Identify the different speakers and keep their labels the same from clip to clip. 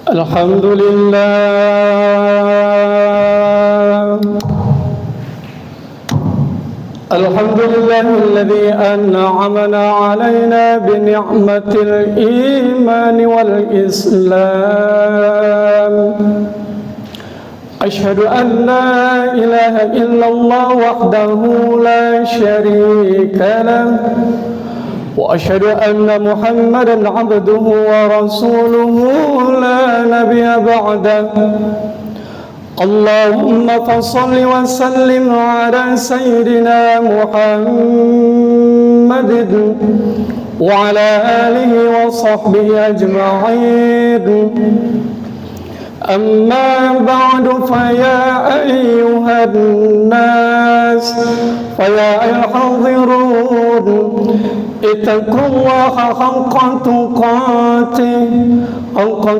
Speaker 1: الحمد لله الحمد لله الذي أنعمنا علينا بنعمة الإيمان والإسلام. أشهد أن لا إله إلا الله وحده لا شريك له، وأشهد أن محمدا عبده ورسوله لا نبي بعده. اللهم فصل وسلم على سيدنا محمد وعلى آله وصحبه أجمعين. أما بعد فيا أيها الناس فيا الحاضرون اتقوا الله حق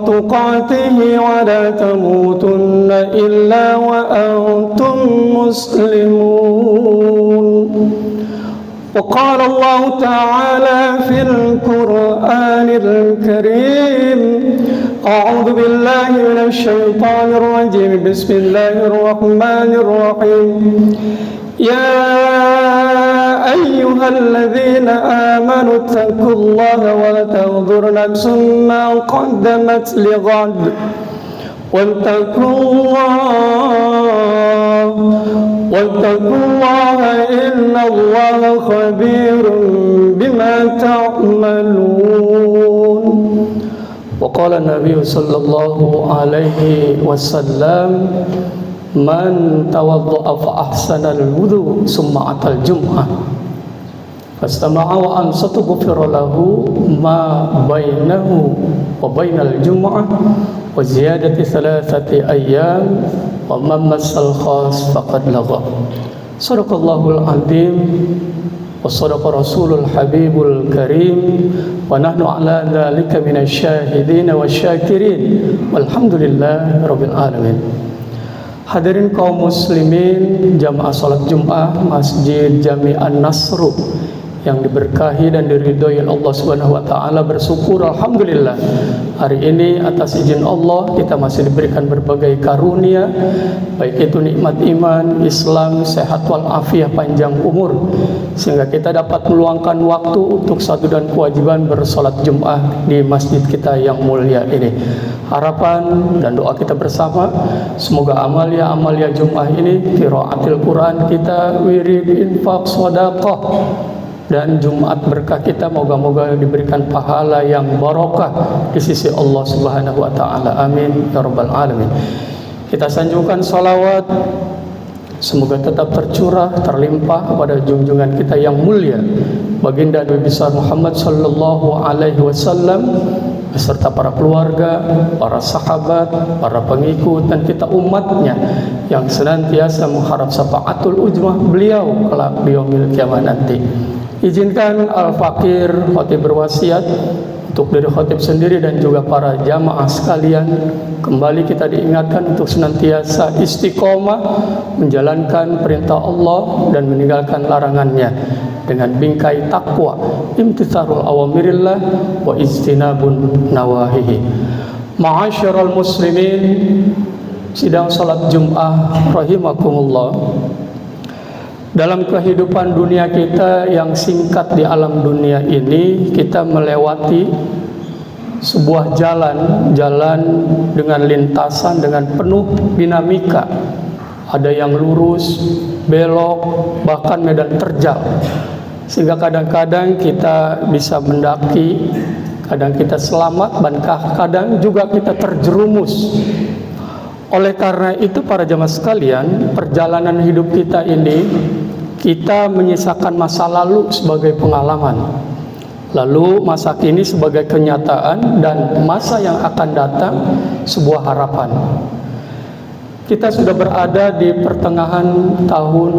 Speaker 1: تقاته ولا تموتن إلا وأنتم مسلمون. وقال الله تعالى في القرآن الكريم: أعوذ بالله من الشيطان الرجيم، بسم الله الرحمن الرحيم. يا أيها الذين آمنوا اتقوا الله ولتنظر نفس ما قدمت لغد واتقوا الله إن الله خبير بما تعملون. وقال النبي صلى الله عليه وسلم: من توضأ فأحسن الوضوء ثم أتى الجمعة فاستمع وأنصت غفر له ما بينه وبين الجمعة وزيادة 3 أيام ومن مس الخاص فقد لغى. صدق الله العظيم وصدق رسول الحبيب الكريم ونحن على ذلك من الشاهدين والشاكرين والحمد لله رب العالمين. Hadirin kaum muslimin jamaah salat Jumat Masjid Jami' An-Nasr yang diberkahi dan diridhoi Allah Subhanahu wa taala, bersyukur alhamdulillah hari ini atas izin Allah kita masih diberikan berbagai karunia, baik itu nikmat iman, Islam, sehat wal afiah, panjang umur, sehingga kita dapat meluangkan waktu untuk satu dan kewajiban bersolat Jumat di masjid kita yang mulia ini. Harapan dan doa kita bersama, semoga amalia Jumat ini, qiraatil Quran kita, wirid, infak, sedekah, dan Jumat berkah kita moga-moga diberikan pahala yang barokah di sisi Allah Subhanahu wa taala. Amin ya rabbal alamin. Kita sanjungkan salawat semoga tetap tercurah, terlimpah pada junjungan kita yang mulia baginda Nabi besar Muhammad sallallahu alaihi wasallam beserta para keluarga, para sahabat, para pengikut dan kita umatnya yang senantiasa mengharap syafaatul ujmah beliau kelak di yaumil kiamat nanti. Izinkan Al-Fakir Khatib berwasiat untuk diri khatib sendiri dan juga para jamaah sekalian, kembali kita diingatkan untuk senantiasa istiqomah menjalankan perintah Allah dan meninggalkan larangannya dengan bingkai takwa, imtitharul awamirillah wa ijtinabun nawahihi. Ma'asyiral muslimin, sidang salat Jumat rahimakumullah. Dalam kehidupan dunia kita yang singkat di alam dunia ini, kita melewati sebuah jalan dengan lintasan dengan penuh dinamika. Ada yang lurus, belok, bahkan medan terjal. Sehingga kadang-kadang kita bisa mendaki, kadang kita selamat, dan kadang juga kita terjerumus. Oleh karena itu para jamaah sekalian, perjalanan hidup kita ini, kita menyisakan masa lalu sebagai pengalaman, lalu masa kini sebagai kenyataan, dan masa yang akan datang sebuah harapan. Kita sudah berada di pertengahan tahun,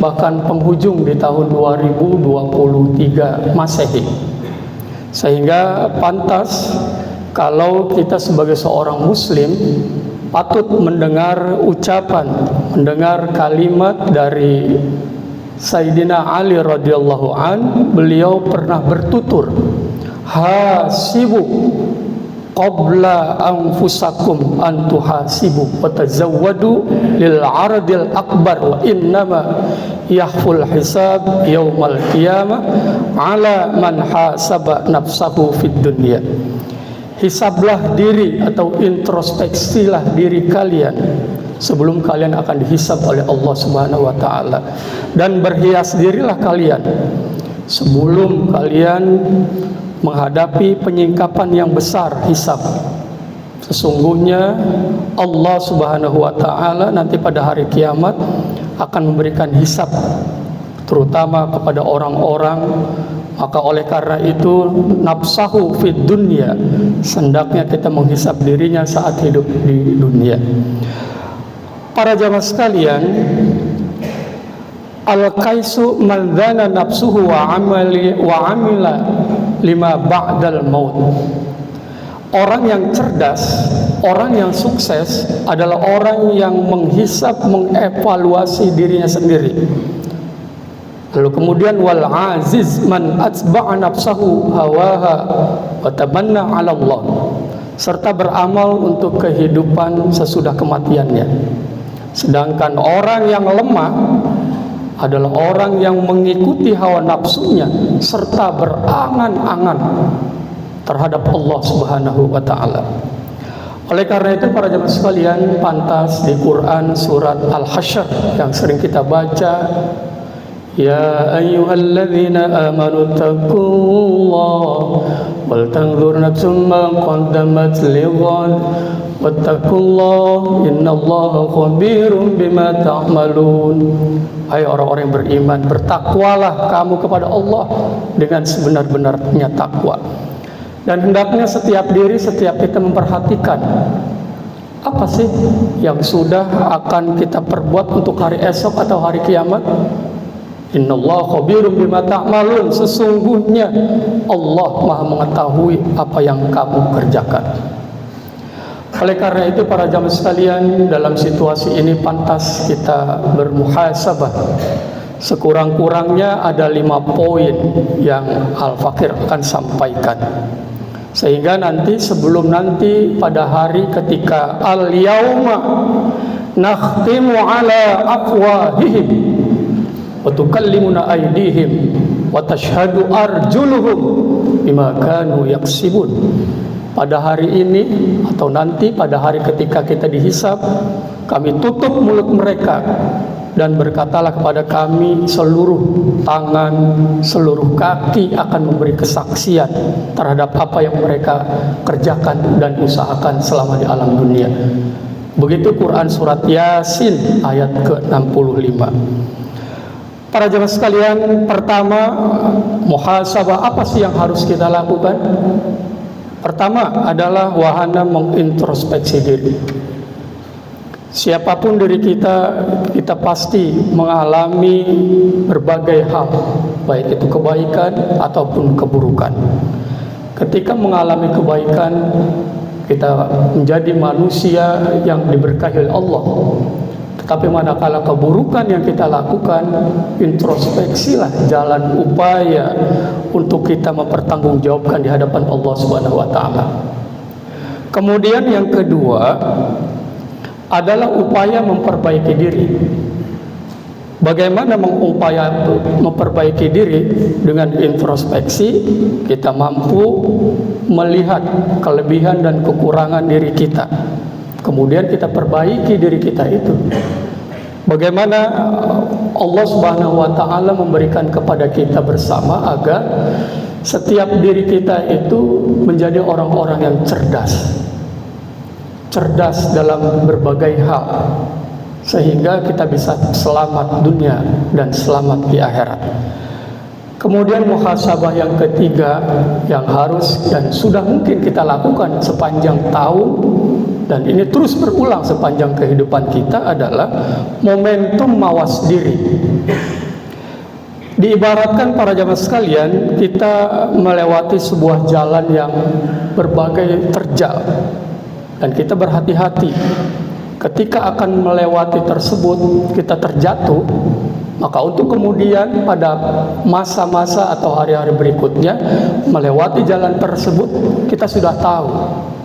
Speaker 1: bahkan penghujung di tahun 2023 Masehi. Sehingga pantas kalau kita sebagai seorang muslim patut mendengar ucapan, mendengar kalimat dari Sayyidina Ali radhiyallahu an. Beliau pernah bertutur, hasibu qabla anfusakum an tuhasibu wa tazawwadu lil aradil akbar wa innama yahful hisab yaumal qiyamah ala man hasaba nafsahu fid dunya. Hisablah diri atau introspeksilah diri kalian sebelum kalian akan dihisab oleh Allah Subhanahu wa taala, dan berhias dirilah kalian sebelum kalian menghadapi penyingkapan yang besar, hisab. Sesungguhnya Allah Subhanahu wa taala nanti pada hari kiamat akan memberikan hisab terutama kepada orang-orang. Maka oleh karena itu nafsahu fid dunya, hendaknya kita menghisab dirinya saat hidup di dunia. Para jamaah sekalian, al-qaisu man dzana nafsuhu wa amila lima ba'dal maut. Orang yang cerdas, orang yang sukses adalah orang yang menghisab, mengevaluasi dirinya sendiri. Lalu kemudian wal aziz man atba'a nafsahu hawaha wa tamanna 'ala Allah, serta beramal untuk kehidupan sesudah kematiannya. Sedangkan orang yang lemah adalah orang yang mengikuti hawa nafsunya serta berangan-angan terhadap Allah Subhanahu wa taala. Oleh karena itu para jemaah sekalian, pantas di Quran surat Al-Hasyr yang sering kita baca, ya ayyuhalladzina amanu taqullaha wal tanzur nafsum ma qaddamat lighad wattaqullaha innallaha khabirum bima ta'malun. Hai orang-orang yang beriman, bertakwalah kamu kepada Allah dengan sebenar-benarnya takwa. Dan hendaknya setiap diri, setiap kita memperhatikan apa sih yang sudah akan kita perbuat untuk hari esok atau hari kiamat. Innallaha khabirum bima ta'malun, sesungguhnya Allah Maha mengetahui apa yang kamu kerjakan. Oleh karena itu para jamaah sekalian, dalam situasi ini pantas kita bermuhasabah. Sekurang-kurangnya ada 5 poin yang Al-Fakir akan sampaikan, sehingga nanti sebelum nanti pada hari ketika al-yauma nakhtimu ala afwahihim wa tukallimuna aydihim wa tashhadu arjuluhum bima kanu yaksibun. Pada hari ini atau nanti pada hari ketika kita dihisab, kami tutup mulut mereka dan berkatalah kepada kami seluruh tangan, seluruh kaki akan memberi kesaksian terhadap apa yang mereka kerjakan dan usahakan selama di alam dunia. Begitu Quran surat Yasin ayat ke-65. Para jemaah sekalian, pertama, muhasabah apa sih yang harus kita lakukan? Pertama adalah wahana mengintrospeksi diri. Siapapun dari kita pasti mengalami berbagai hal, baik itu kebaikan ataupun keburukan. Ketika mengalami kebaikan, kita menjadi manusia yang diberkahi oleh Allah. Tetapi manakala keburukan yang kita lakukan, introspeksilah jalan upaya untuk kita mempertanggungjawabkan di hadapan Allah Subhanahu wa taala. Kemudian yang kedua adalah upaya memperbaiki diri. Bagaimana memperbaiki diri? Dengan introspeksi, kita mampu melihat kelebihan dan kekurangan diri kita. Kemudian kita perbaiki diri kita itu. Bagaimana Allah Subhanahu wa taala memberikan kepada kita bersama agar setiap diri kita itu menjadi orang-orang yang cerdas. Cerdas dalam berbagai hal, sehingga kita bisa selamat dunia dan selamat di akhirat. Kemudian muhasabah yang ketiga yang harus dan sudah mungkin kita lakukan sepanjang tahun, dan ini terus berulang sepanjang kehidupan kita, adalah momentum mawas diri. Diibaratkan para jamaah sekalian, kita melewati sebuah jalan yang berbagai terjal, dan kita berhati-hati. Ketika akan melewati tersebut, kita terjatuh, maka untuk kemudian pada masa-masa atau hari-hari berikutnya melewati jalan tersebut, kita sudah tahu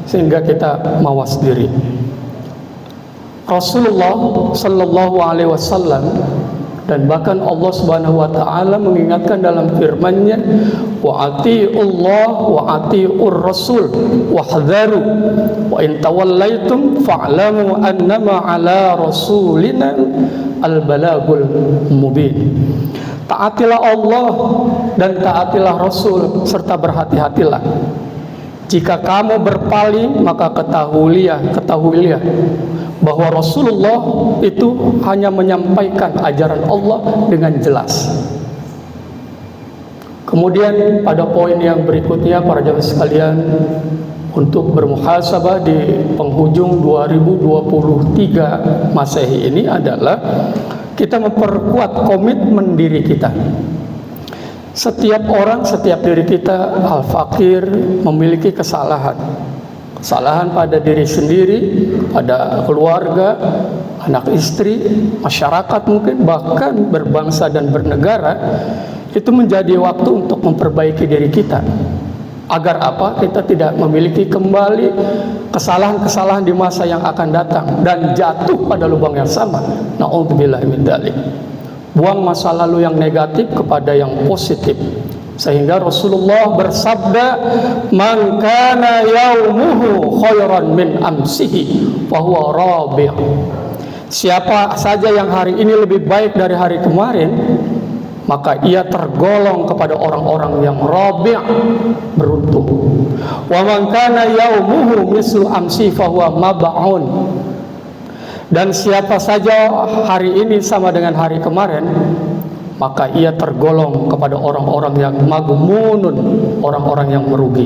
Speaker 1: sehingga kita mawas diri. Rasulullah sallallahu alaihi wasallam dan bahkan Allah Subhanahu wa taala mengingatkan dalam firman-Nya, wa atiiullah wa atiiur rasul wahdharu wa in tawallaitum fa'lamu annama ala rasulina al-balagul mubin. Taatilah Allah dan taatilah Rasul serta berhati-hatilah. Jika kamu berpaling, maka ketahuilah bahwa Rasulullah itu hanya menyampaikan ajaran Allah dengan jelas. Kemudian pada poin yang berikutnya, para jamaah sekalian, untuk bermuhasabah di penghujung 2023 Masehi ini adalah kita memperkuat komitmen diri kita. Setiap orang, setiap diri kita al-fakir memiliki kesalahan pada diri sendiri, pada keluarga, anak istri, masyarakat mungkin, bahkan berbangsa dan bernegara. Itu menjadi waktu untuk memperbaiki diri kita. Agar apa? Kita tidak memiliki kembali kesalahan-kesalahan di masa yang akan datang dan jatuh pada lubang yang sama. Na'udzubillahi min dzalik. Buang masa lalu yang negatif kepada yang positif. Sehingga Rasulullah bersabda, "Man kana yaumuhu khairan min amsihi fa huwa rabi'." Siapa saja yang hari ini lebih baik dari hari kemarin, maka ia tergolong kepada orang-orang yang rabi', beruntung. Wa man kana yaumuhu mislu amsi fa huwa mab'un. Dan siapa saja hari ini sama dengan hari kemarin, maka ia tergolong kepada orang-orang yang magmunun, orang-orang yang merugi.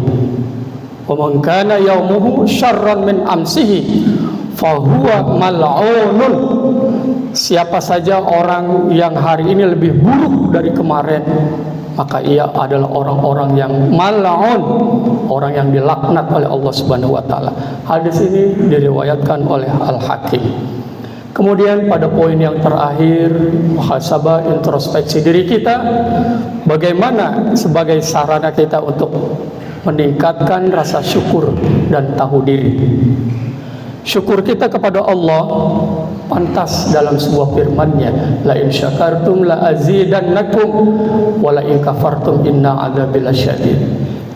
Speaker 1: Wa man kana yaumuhu syarran min amsihi fa huwa mal'unun. Siapa saja orang yang hari ini lebih buruk dari kemarin, maka ia adalah orang-orang yang mal'un, orang yang dilaknat oleh Allah Subhanahu wa taala. Hadis ini diriwayatkan oleh Al-Hakim. Kemudian pada poin yang terakhir, muhasabah, introspeksi diri kita, bagaimana sebagai sarana kita untuk meningkatkan rasa syukur dan tahu diri. Syukur kita kepada Allah pantas dalam sebuah firman-Nya, la in syakartum la azidannakum wa la in kafartum inna adzabi lasyadid.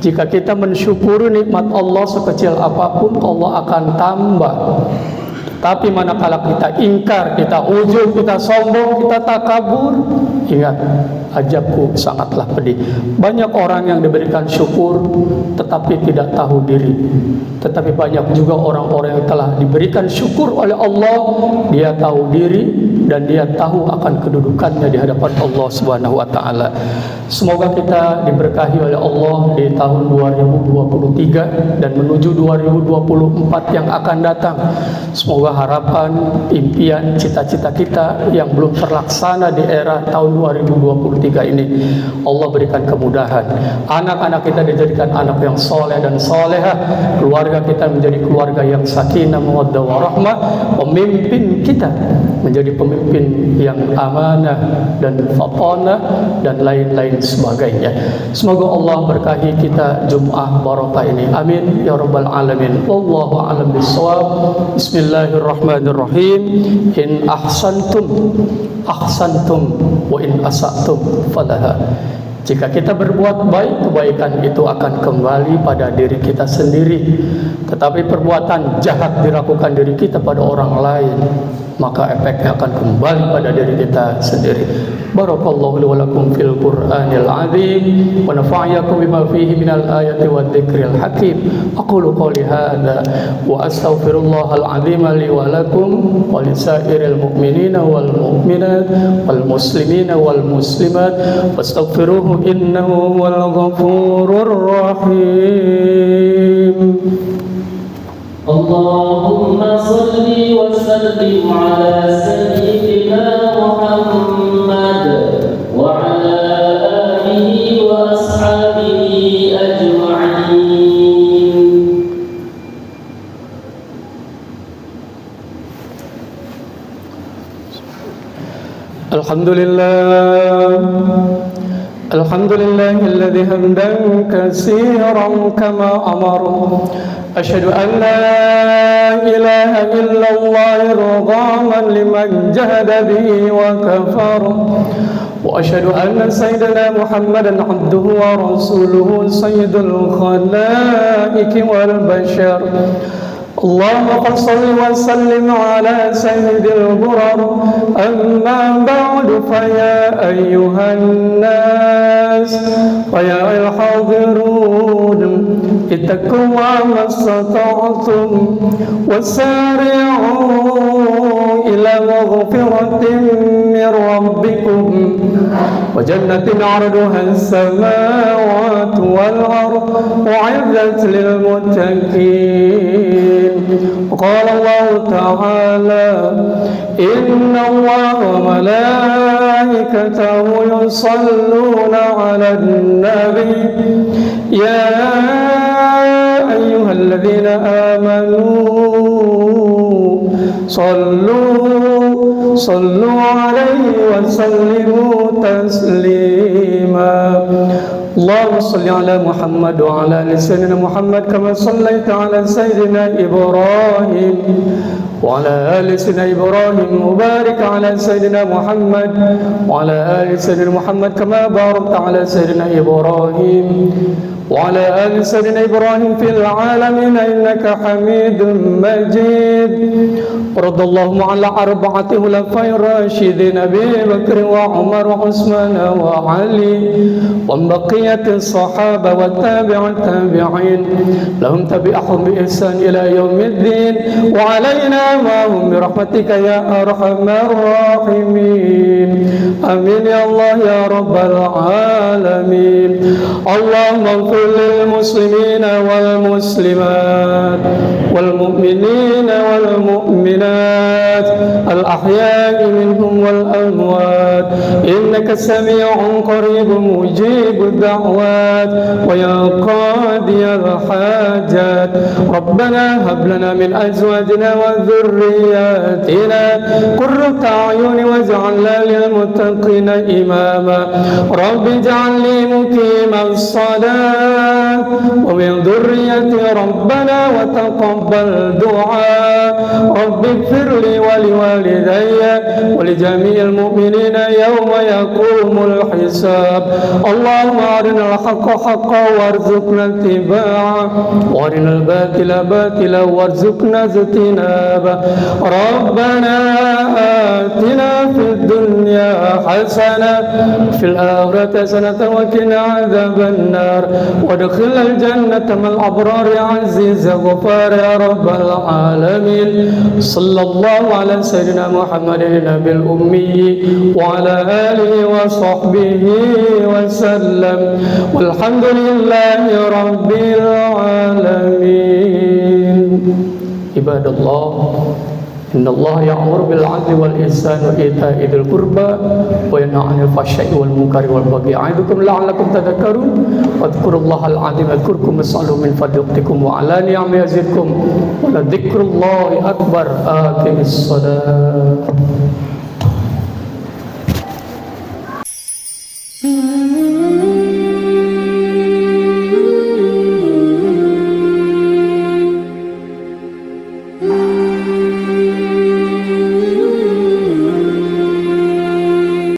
Speaker 1: Jika kita mensyukuri nikmat Allah sekecil apapun, Allah akan tambah. Tapi manakala kita ingkar, kita ujub, kita sombong, kita takabur, ingat, azabku sangatlah pedih. Banyak orang yang diberikan syukur tetapi tidak tahu diri. Tetapi banyak juga orang-orang yang telah diberikan syukur oleh Allah, dia tahu diri dan dia tahu akan kedudukannya di hadapan Allah Subhanahu wa taala. Semoga kita diberkahi oleh Allah di tahun 2023 dan menuju 2024 yang akan datang. Semoga harapan, impian, cita-cita kita yang belum terlaksana di era tahun 2023 ini Allah berikan kemudahan. Anak-anak kita dijadikan anak yang soleh dan solehah, keluarga kita menjadi keluarga yang sakinah, mawaddah warahmah, pemimpin kita menjadi pemimpin yang amanah dan fatanah dan lain-lain sebagainya. Semoga Allah berkahi kita Jum'ah barakah ini, amin ya rabbal alamin. Wallahu a'lam bishawab. Bismillahirrahmanirrahim. In ahsantum wa in asatum falaha. Jika kita berbuat baik, kebaikan itu akan kembali pada diri kita sendiri. Tetapi perbuatan jahat dilakukan diri kita pada orang lain, maka efeknya akan kembali pada diri kita sendiri. Barakallahu li wa lakum fil Qur'anil azim wa nafa'akum bima fihi minal ayati wad dzikril hakim. Aqulu qouli hadza wa astaghfirullahal azim li wa lakum wa lisairil mu'minina wal mu'minat wal muslimina wal muslimat fastaghfiruhu innahu huwal ghafurur rahim.
Speaker 2: Allahumma salli wa sallim ala sayyidina Muhammad wa ala alihi wa ashabihi ajma'in.
Speaker 1: Alhamdulillah الحمد لله الذي حمدا كثيرا كما أمر أشهد أن لا إله إلا الله رغما لمن جهد به وكفر وأشهد أن سيدنا محمدا عبده ورسوله سيد الخلائق والبشر اللهم صل وسلم على سيد البرر أما بعد فيا أيها الناس ويا الحاضرون اتقوا الله ما استطعتم وسارعوا إلى مغفرة من ربكم وجنة عرضها السماوات والأرض أعدت للمتقين قال الله تعالى إن الله وملائكته يصلون على النبي يا أيها الذين آمنوا صلوا عليه وسلموا تسليما اللهم صل على محمد وعلى آل سيدنا محمد كما صليت على سيدنا إبراهيم وعلى آل سيدنا إبراهيم وبارك على سيدنا محمد وعلى آل سيدنا محمد كما باركت على سيدنا إبراهيم وعلى آل سيدنا إبراهيم في العالمين إنك حميد مجيد رضي الله على أربعة خلفاء الراشدين أبي بكر وعمر وعثمان وعلي ومن بقية الصحابة والتابعين لهم تبعهم بإحسان إلى يوم الدين وعلينا معهم برحمتك يا أرحم الراحمين آمين يا الله يا رب العالمين اللهم اغفر للمسلمين والمسلمات والمؤمنين والمؤمنات الأحياء منهم والأموات إنك سميع قريب مجيب الدعوات ويا قاضي الحاجات ربنا هب لنا من أزواجنا وذرياتنا قرة أعين واجعلنا للمتقين إماما رب اجعلني مقيم الصلاة ومن ذريتي ربنا وتقبل دعاء رب اغفر لي ولوالدي ولجميع المؤمنين يوم يقوم الحساب اللهم أرنا الحق حقا وارزقنا اتباعه وأرنا الباطل باطلا وارزقنا اجتنابه ربنا آتنا في الدنيا حسنة في الآخرة حسنة وقنا عذاب النار وادخل الجنة مع الأبرار يا عزيز غفار يا رب العالمين صلى الله على سيدنا محمد النبي الأمي وعلى آله وصحبه وسلم والحمد لله رب العالمين عباد الله إن الله يأمر بالعدل والإحسان وإيتاء ذي القربى وينهى عن الفحشاء والمنكر والبغي يعظكم لعلكم تذكرون واذكروا الله العظيم يذكركم واسألوه من فضل يؤتكم وعلى نعمه يزدكم ولذكر الله أكبر أقم الصلاة